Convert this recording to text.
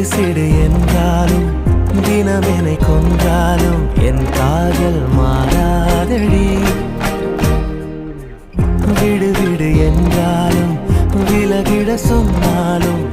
வீசிடு என்றாலும் தினம் என்னை கொன்றாலும் என் காதல் மாறாதடி. விடு விடு என்றாலும் விலகிட சொன்னாலும்